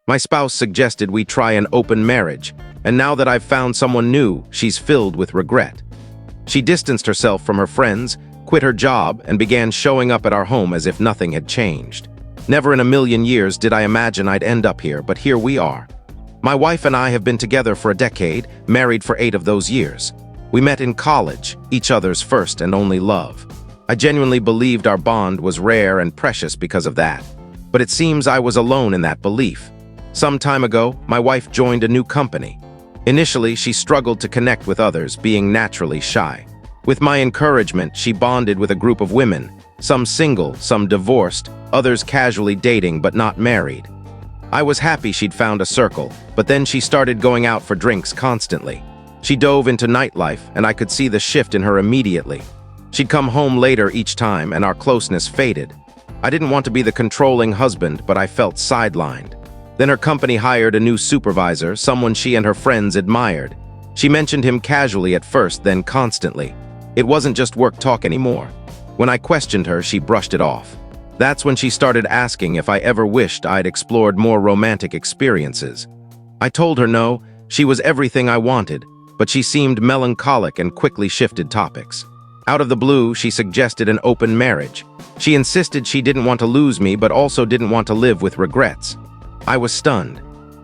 My spouse suggested we try an open marriage, and now that I've found someone new, she's filled with regret. She distanced herself from her friends, quit her job, and began showing up at our home as if nothing had changed. Never in a million years did I imagine I'd end up here, but here we are. My wife and I have been together for a decade, married for 8 of those years. We met in college, each other's first and only love. I genuinely believed our bond was rare and precious because of that. But it seems I was alone in that belief. Some time ago, my wife joined a new company. Initially, she struggled to connect with others, being naturally shy. With my encouragement, she bonded with a group of women, some single, some divorced, others casually dating but not married. I was happy she'd found a circle, but then she started going out for drinks constantly. She dove into nightlife, and I could see the shift in her immediately. She'd come home later each time, and our closeness faded. I didn't want to be the controlling husband, but I felt sidelined. Then her company hired a new supervisor, someone she and her friends admired. She mentioned him casually at first, then constantly. It wasn't just work talk anymore. When I questioned her, she brushed it off. That's when she started asking if I ever wished I'd explored more romantic experiences. I told her no, she was everything I wanted, but she seemed melancholic and quickly shifted topics. Out of the blue, she suggested an open marriage. She insisted she didn't want to lose me, but also didn't want to live with regrets. I was stunned.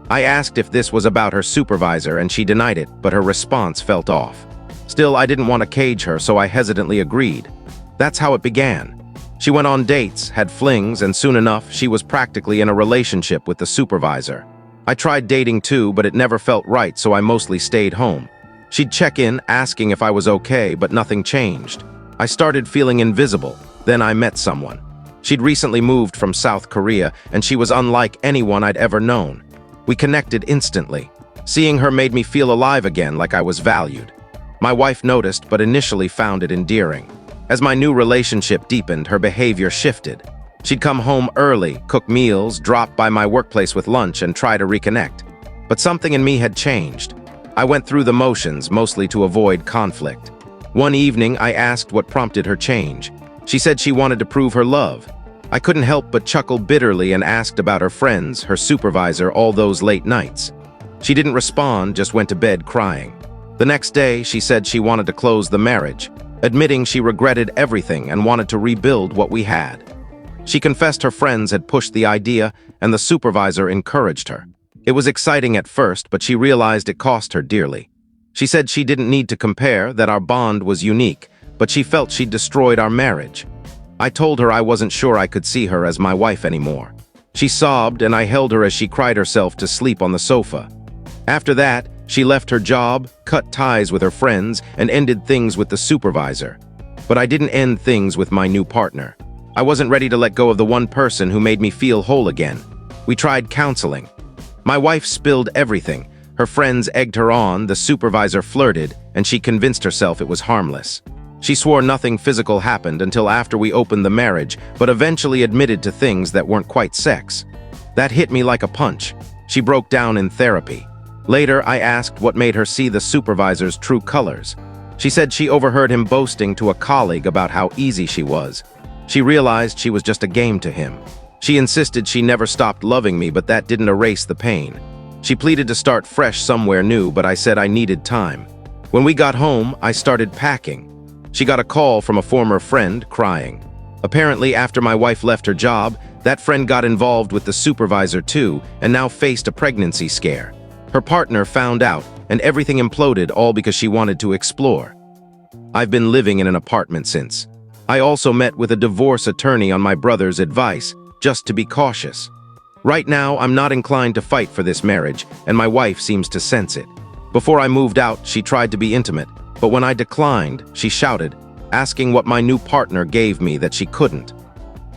I asked if this was about her supervisor, and she denied it, but her response felt off. Still, I didn't want to cage her, so I hesitantly agreed. That's how it began. She went on dates, had flings, and soon enough, she was practically in a relationship with the supervisor. I tried dating too, but it never felt right, so I mostly stayed home. She'd check in, asking if I was okay, but nothing changed. I started feeling invisible. Then I met someone. She'd recently moved from South Korea, and she was unlike anyone I'd ever known. We connected instantly. Seeing her made me feel alive again, like I was valued. My wife noticed, but initially found it endearing. As my new relationship deepened, her behavior shifted. She'd come home early, cook meals, drop by my workplace with lunch, and try to reconnect. But something in me had changed. I went through the motions, mostly to avoid conflict. One evening, I asked what prompted her change. She said she wanted to prove her love. I couldn't help but chuckle bitterly and asked about her friends, her supervisor, all those late nights. She didn't respond, just went to bed crying. The next day, she said she wanted to close the marriage, admitting she regretted everything and wanted to rebuild what we had. She confessed her friends had pushed the idea, and the supervisor encouraged her. It was exciting at first, but she realized it cost her dearly. She said she didn't need to compare, that our bond was unique, but she felt she'd destroyed our marriage. I told her I wasn't sure I could see her as my wife anymore. She sobbed, and I held her as she cried herself to sleep on the sofa. After that, she left her job, cut ties with her friends, and ended things with the supervisor. But I didn't end things with my new partner. I wasn't ready to let go of the one person who made me feel whole again. We tried counseling. My wife spilled everything. Her friends egged her on, the supervisor flirted, and she convinced herself it was harmless. She swore nothing physical happened until after we opened the marriage, but eventually admitted to things that weren't quite sex. That hit me like a punch. She broke down in therapy. Later, I asked what made her see the supervisor's true colors. She said she overheard him boasting to a colleague about how easy she was. She realized she was just a game to him. She insisted she never stopped loving me, but that didn't erase the pain. She pleaded to start fresh somewhere new, but I said I needed time. When we got home, I started packing. She got a call from a former friend, crying. Apparently, after my wife left her job, that friend got involved with the supervisor too, and now faced a pregnancy scare. Her partner found out, and everything imploded, all because she wanted to explore. I've been living in an apartment since. I also met with a divorce attorney on my brother's advice, just to be cautious. Right now, I'm not inclined to fight for this marriage, and my wife seems to sense it. Before I moved out, she tried to be intimate, but when I declined, she shouted, asking what my new partner gave me that she couldn't.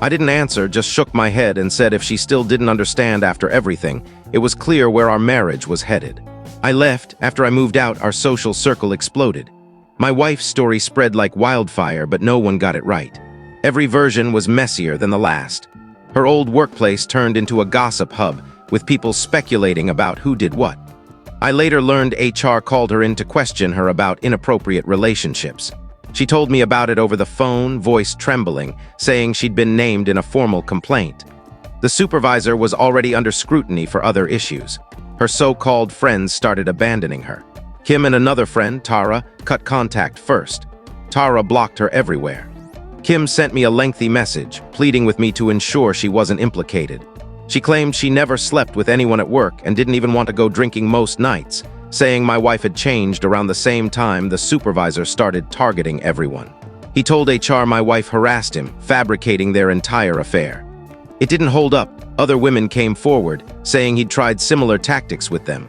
I didn't answer, just shook my head and said if she still didn't understand after everything, it was clear where our marriage was headed. I left. After I moved out, our social circle exploded. My wife's story spread like wildfire, but no one got it right. Every version was messier than the last. Her old workplace turned into a gossip hub, with people speculating about who did what. I later learned HR called her in to question her about inappropriate relationships. She told me about it over the phone, voice trembling, saying she'd been named in a formal complaint. The supervisor was already under scrutiny for other issues. Her so-called friends started abandoning her. Kim and another friend, Tara, cut contact first. Tara blocked her everywhere. Kim sent me a lengthy message, pleading with me to ensure she wasn't implicated. She claimed she never slept with anyone at work and didn't even want to go drinking most nights, saying my wife had changed around the same time the supervisor started targeting everyone. He told HR my wife harassed him, fabricating their entire affair. It didn't hold up. Other women came forward, saying he'd tried similar tactics with them.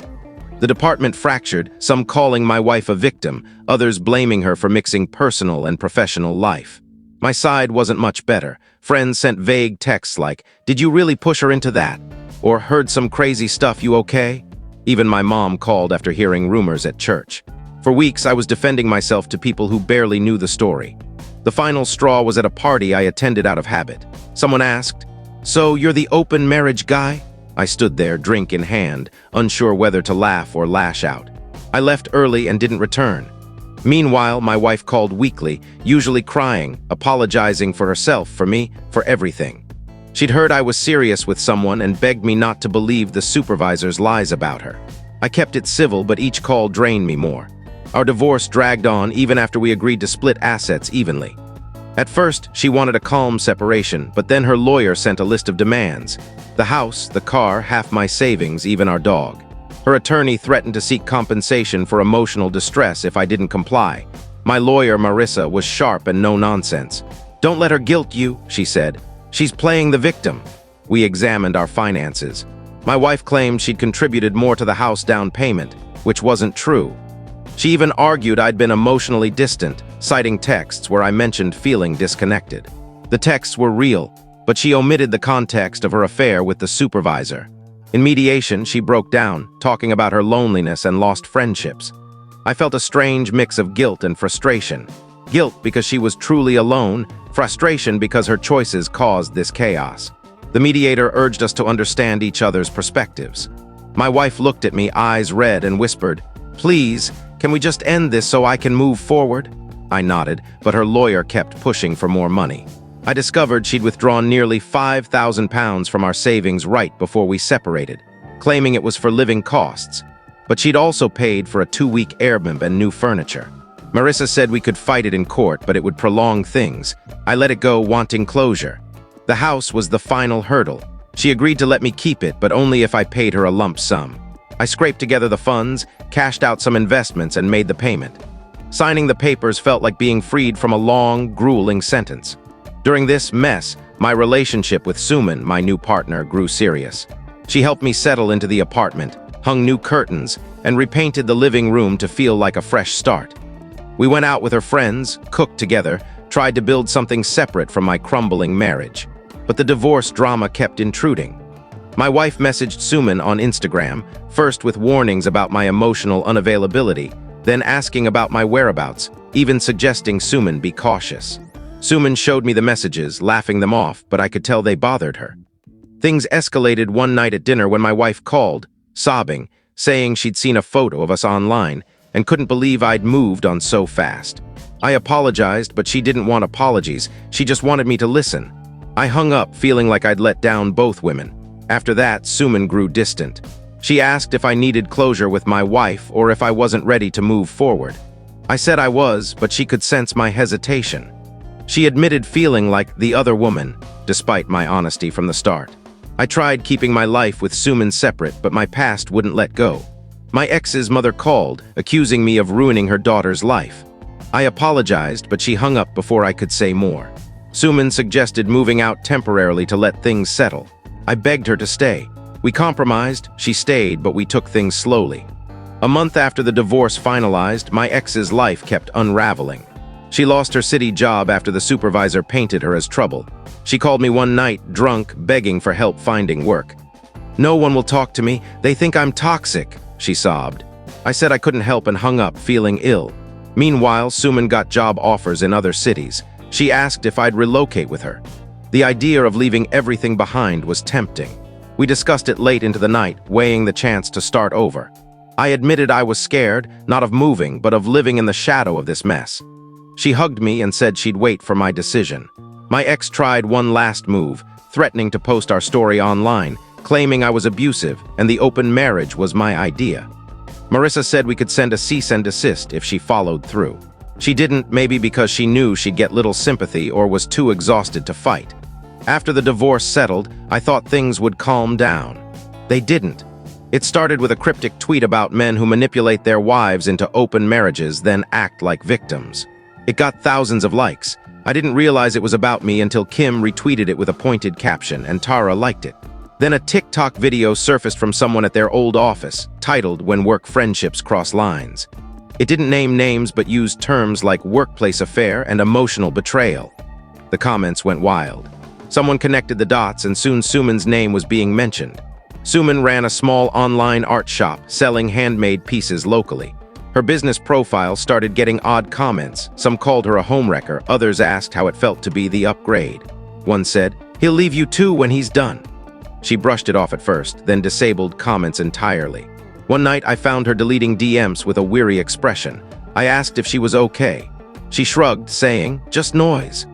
The department fractured, some calling my wife a victim, others blaming her for mixing personal and professional life. My side wasn't much better. Friends sent vague texts like, "Did you really push her into that?" Or "Heard some crazy stuff, you okay?" Even my mom called after hearing rumors at church. For weeks, I was defending myself to people who barely knew the story. The final straw was at a party I attended out of habit. Someone asked, "So you're the open marriage guy?" I stood there, drink in hand, unsure whether to laugh or lash out. I left early and didn't return. Meanwhile, my wife called weekly, usually crying, apologizing for herself, for me, for everything. She'd heard I was serious with someone and begged me not to believe the supervisor's lies about her. I kept it civil, but each call drained me more. Our divorce dragged on even after we agreed to split assets evenly. At first, she wanted a calm separation, but then her lawyer sent a list of demands. The house, the car, half my savings, even our dog. Her attorney threatened to seek compensation for emotional distress if I didn't comply. My lawyer, Marissa, was sharp and no nonsense. "Don't let her guilt you," she said. "She's playing the victim." We examined our finances. My wife claimed she'd contributed more to the house down payment, which wasn't true. She even argued I'd been emotionally distant, citing texts where I mentioned feeling disconnected. The texts were real, but she omitted the context of her affair with the supervisor. In mediation, she broke down, talking about her loneliness and lost friendships. I felt a strange mix of guilt and frustration. Guilt because she was truly alone, frustration because her choices caused this chaos. The mediator urged us to understand each other's perspectives. My wife looked at me, eyes red, and whispered, "Please, can we just end this so I can move forward?" I nodded, but her lawyer kept pushing for more money. I discovered she'd withdrawn nearly £5,000 from our savings right before we separated, claiming it was for living costs. But she'd also paid for a 2-week Airbnb and new furniture. Marissa said we could fight it in court, but it would prolong things. I let it go, wanting closure. The house was the final hurdle. She agreed to let me keep it, but only if I paid her a lump sum. I scraped together the funds, cashed out some investments, and made the payment. Signing the papers felt like being freed from a long, grueling sentence. During this mess, my relationship with Suman, my new partner, grew serious. She helped me settle into the apartment, hung new curtains, and repainted the living room to feel like a fresh start. We went out with her friends, cooked together, tried to build something separate from my crumbling marriage. But the divorce drama kept intruding. My wife messaged Suman on Instagram, first with warnings about my emotional unavailability, then asking about my whereabouts, even suggesting Suman be cautious. Suman showed me the messages, laughing them off, but I could tell they bothered her. Things escalated one night at dinner when my wife called, sobbing, saying she'd seen a photo of us online and couldn't believe I'd moved on so fast. I apologized, but she didn't want apologies. She just wanted me to listen. I hung up, feeling like I'd let down both women. After that, Suman grew distant. She asked if I needed closure with my wife or if I wasn't ready to move forward. I said I was, but she could sense my hesitation. She admitted feeling like the other woman, despite my honesty from the start. I tried keeping my life with Suman separate, but my past wouldn't let go. My ex's mother called, accusing me of ruining her daughter's life. I apologized, but she hung up before I could say more. Suman suggested moving out temporarily to let things settle. I begged her to stay. We compromised, she stayed, but we took things slowly. A month after the divorce finalized, my ex's life kept unraveling. She lost her city job after the supervisor painted her as trouble. She called me one night, drunk, begging for help finding work. "No one will talk to me. They think I'm toxic," she sobbed. I said I couldn't help and hung up, feeling ill. Meanwhile, Suman got job offers in other cities. She asked if I'd relocate with her. The idea of leaving everything behind was tempting. We discussed it late into the night, weighing the chance to start over. I admitted I was scared, not of moving, but of living in the shadow of this mess. She hugged me and said she'd wait for my decision. My ex tried one last move, threatening to post our story online, claiming I was abusive and the open marriage was my idea. Marissa said we could send a cease and desist if she followed through. She didn't, maybe because she knew she'd get little sympathy or was too exhausted to fight. After the divorce settled, I thought things would calm down. They didn't. It started with a cryptic tweet about men who manipulate their wives into open marriages, then act like victims. It got thousands of likes. I didn't realize it was about me until Kim retweeted it with a pointed caption, and Tara liked it. Then a TikTok video surfaced from someone at their old office, titled "When Work Friendships Cross Lines." It didn't name names but used terms like workplace affair and emotional betrayal. The comments went wild. Someone connected the dots and soon Suman's name was being mentioned. Suman ran a small online art shop selling handmade pieces locally. Her business profile started getting odd comments. Some called her a homewrecker, others asked how it felt to be the upgrade. One said, "He'll leave you too when he's done." She brushed it off at first, then disabled comments entirely. One night I found her deleting DMs with a weary expression. I asked if she was okay. She shrugged, saying, "Just noise."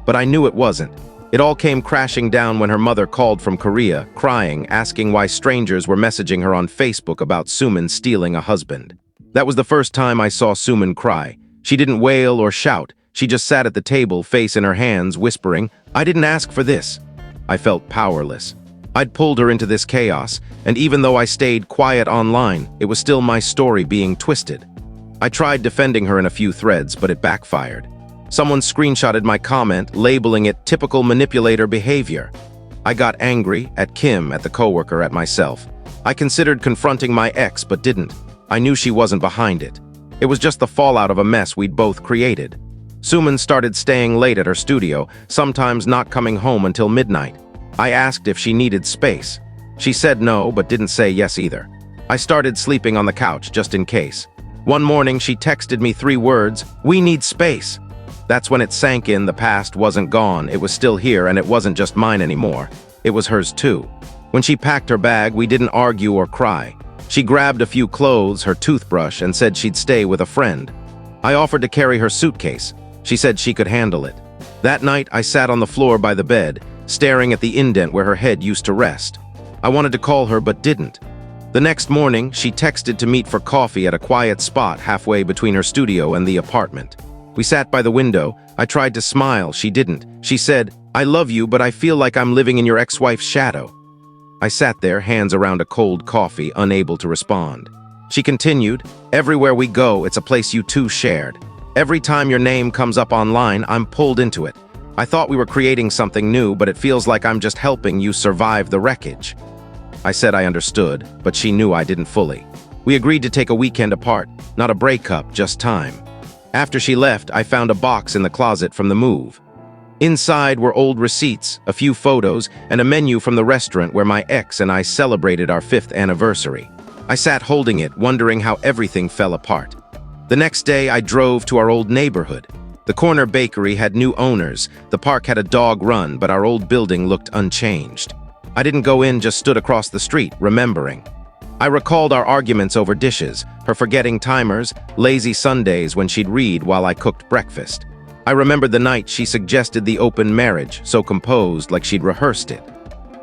But I knew it wasn't. It all came crashing down when her mother called from Korea, crying, asking why strangers were messaging her on Facebook about Suman stealing a husband. That was the first time I saw Suman cry. She didn't wail or shout. She just sat at the table, face in her hands, whispering, "I didn't ask for this." I felt powerless. I'd pulled her into this chaos, and even though I stayed quiet online, it was still my story being twisted. I tried defending her in a few threads, but it backfired. Someone screenshotted my comment, labeling it typical manipulator behavior. I got angry, at Kim, at the coworker, at myself. I considered confronting my ex, but didn't. I knew she wasn't behind it. It was just the fallout of a mess we'd both created. Suman started staying late at her studio, sometimes not coming home until midnight. I asked if she needed space. She said no, but didn't say yes either. I started sleeping on the couch, just in case. One morning, she texted me 3 words, "We need space." That's when it sank in. The past wasn't gone, it was still here, and it wasn't just mine anymore. It was hers too. When she packed her bag, we didn't argue or cry. She grabbed a few clothes, her toothbrush, and said she'd stay with a friend. I offered to carry her suitcase. She said she could handle it. That night, I sat on the floor by the bed, staring at the indent where her head used to rest. I wanted to call her, but didn't. The next morning, she texted to meet for coffee at a quiet spot halfway between her studio and the apartment. We sat by the window. I tried to smile. She didn't. She said, "I love you, but I feel like I'm living in your ex-wife's shadow." I sat there, hands around a cold coffee, unable to respond. She continued, "Everywhere we go, it's a place you two shared. Every time your name comes up online, I'm pulled into it. I thought we were creating something new, but it feels like I'm just helping you survive the wreckage." I said I understood, but she knew I didn't fully. We agreed to take a weekend apart, not a breakup, just time. After she left, I found a box in the closet from the move. Inside were old receipts, a few photos, and a menu from the restaurant where my ex and I celebrated our 5th anniversary. I sat holding it, wondering how everything fell apart. The next day, I drove to our old neighborhood. The corner bakery had new owners, the park had a dog run, but our old building looked unchanged. I didn't go in, just stood across the street, remembering. I recalled our arguments over dishes, her forgetting timers, lazy Sundays when she'd read while I cooked breakfast. I remembered the night she suggested the open marriage, so composed, like she'd rehearsed it.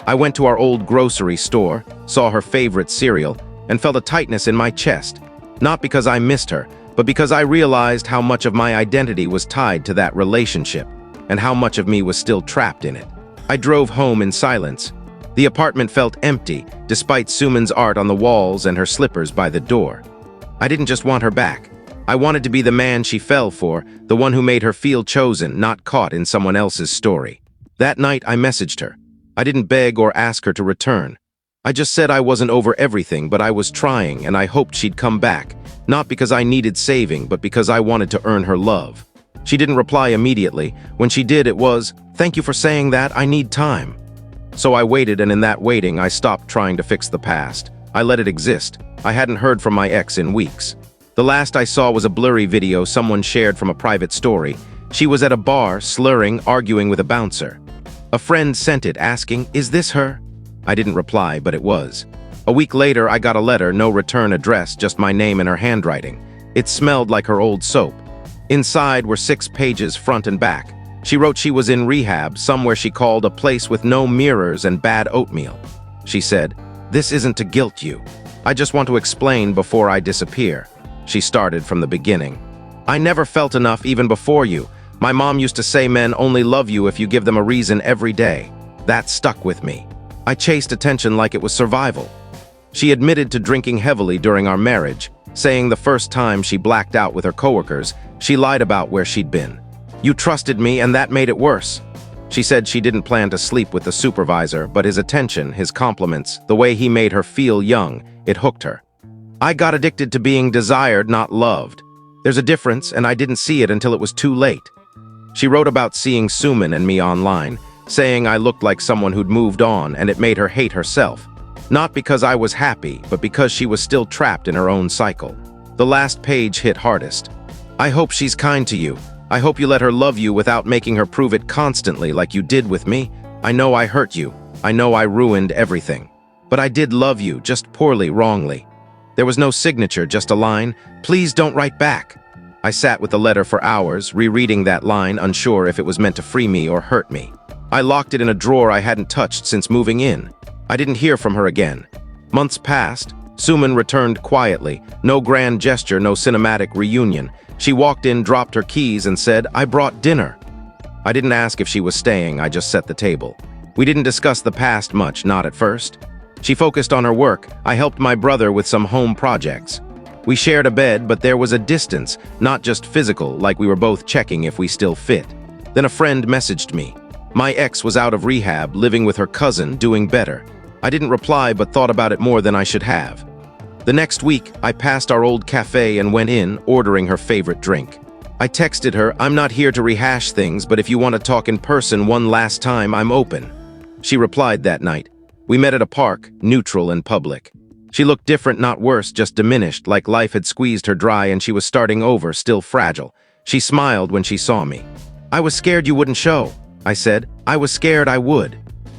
I went to our old grocery store, saw her favorite cereal, and felt a tightness in my chest. Not because I missed her, but because I realized how much of my identity was tied to that relationship, and how much of me was still trapped in it. I drove home in silence. The apartment felt empty, despite Suman's art on the walls and her slippers by the door. I didn't just want her back. I wanted to be the man she fell for, the one who made her feel chosen, not caught in someone else's story. That night, I messaged her. I didn't beg or ask her to return. I just said I wasn't over everything, but I was trying, and I hoped she'd come back, not because I needed saving, but because I wanted to earn her love. She didn't reply immediately. When she did, it was, "Thank you for saying that, I need time." So I waited, and in that waiting, I stopped trying to fix the past. I let it exist. I hadn't heard from my ex in weeks. The last I saw was a blurry video someone shared from a private story. She was at a bar, slurring, arguing with a bouncer. A friend sent it, asking, "Is this her?" I didn't reply, but it was. A week later, I got a letter, no return address, just my name in her handwriting. It smelled like her old soap. Inside were 6 pages front and back. She wrote she was in rehab, somewhere she called a place with no mirrors and bad oatmeal. She said, "This isn't to guilt you. I just want to explain before I disappear." She started from the beginning. "I never felt enough even before you. My mom used to say men only love you if you give them a reason every day. That stuck with me. I chased attention like it was survival." She admitted to drinking heavily during our marriage, saying the first time she blacked out with her coworkers, she lied about where she'd been. "You trusted me and that made it worse." She said she didn't plan to sleep with the supervisor, but his attention, his compliments, the way he made her feel young, it hooked her. "I got addicted to being desired, not loved. There's a difference, and I didn't see it until it was too late." She wrote about seeing Suman and me online, saying I looked like someone who'd moved on, and it made her hate herself. Not because I was happy, but because she was still trapped in her own cycle. The last page hit hardest. "I hope she's kind to you. I hope you let her love you without making her prove it constantly like you did with me. I know I hurt you. I know I ruined everything. But I did love you, just poorly, wrongly." There was no signature, just a line, "Please don't write back." I sat with the letter for hours, rereading that line, unsure if it was meant to free me or hurt me. I locked it in a drawer I hadn't touched since moving in. I didn't hear from her again. Months passed. Suman returned quietly. No grand gesture, no cinematic reunion. She walked in, dropped her keys, and said, "I brought dinner." I didn't ask if she was staying, I just set the table. We didn't discuss the past much, not at first. She focused on her work. I helped my brother with some home projects. We shared a bed, but there was a distance, not just physical, like we were both checking if we still fit. Then a friend messaged me. My ex was out of rehab, living with her cousin, doing better. I didn't reply, but thought about it more than I should have. The next week, I passed our old cafe and went in, ordering her favorite drink. I texted her, "I'm not here to rehash things, but if you want to talk in person one last time, I'm open." She replied that night. We met at a park, neutral and public. She looked different, not worse, just diminished, like life had squeezed her dry and she was starting over, still fragile. She smiled when she saw me. "I was scared you wouldn't show," I said. "I was scared I would."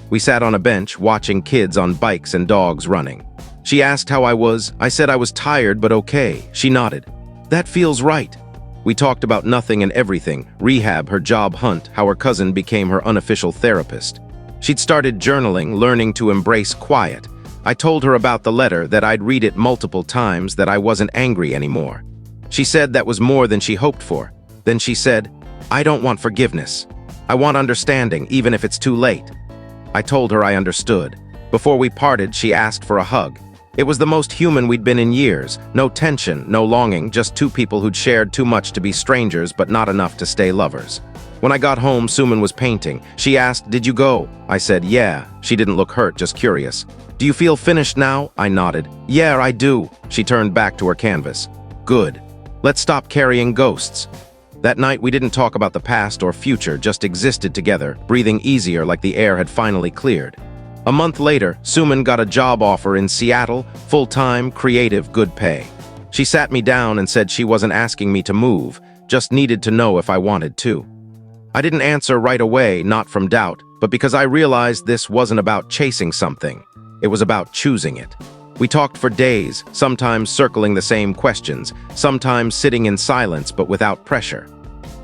We sat on a bench, watching kids on bikes and dogs running. She asked how I was. I said I was tired but okay. She nodded. "That feels right." We talked about nothing and everything, rehab, her job hunt, how her cousin became her unofficial therapist. She'd started journaling, learning to embrace quiet. I told her about the letter, that I'd read it multiple times, that I wasn't angry anymore. She said that was more than she hoped for. Then she said, "I don't want forgiveness. I want understanding, even if it's too late." I told her I understood. Before we parted, she asked for a hug. It was the most human we'd been in years. No tension, no longing, just two people who'd shared too much to be strangers but not enough to stay lovers. When I got home, Suman was painting. She asked, "Did you go?" I said, "Yeah." She didn't look hurt, just curious. "Do you feel finished now?" I nodded. "Yeah, I do." She turned back to her canvas. "Good. Let's stop carrying ghosts." That night, we didn't talk about the past or future, just existed together, breathing easier like the air had finally cleared. A month later, Suman got a job offer in Seattle, full-time, creative, good pay. She sat me down and said she wasn't asking me to move, just needed to know if I wanted to. I didn't answer right away, not from doubt, but because I realized this wasn't about chasing something. It was about choosing it. We talked for days, sometimes circling the same questions, sometimes sitting in silence but without pressure.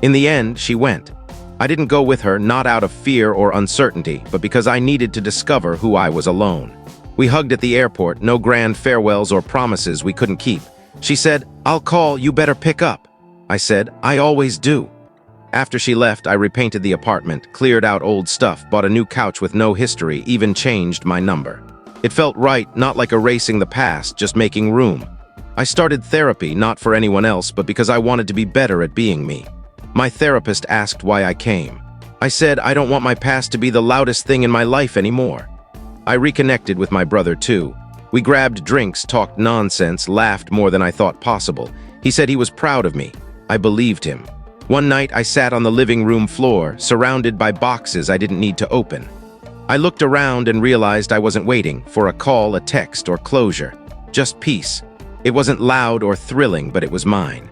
In the end, she went. I didn't go with her, not out of fear or uncertainty, but because I needed to discover who I was alone. We hugged at the airport, no grand farewells or promises we couldn't keep. She said, "I'll call, you better pick up." I said, "I always do." After she left, I repainted the apartment, cleared out old stuff, bought a new couch with no history, even changed my number. It felt right, not like erasing the past, just making room. I started therapy, not for anyone else, but because I wanted to be better at being me. My therapist asked why I came. I said, I don't want my past to be the loudest thing in my life anymore. I reconnected with my brother too. We grabbed drinks, talked nonsense, laughed more than I thought possible. He said he was proud of me. I believed him. One night, I sat on the living room floor, surrounded by boxes I didn't need to open. I looked around and realized I wasn't waiting for a call, a text, or closure. Just peace. It wasn't loud or thrilling, but it was mine.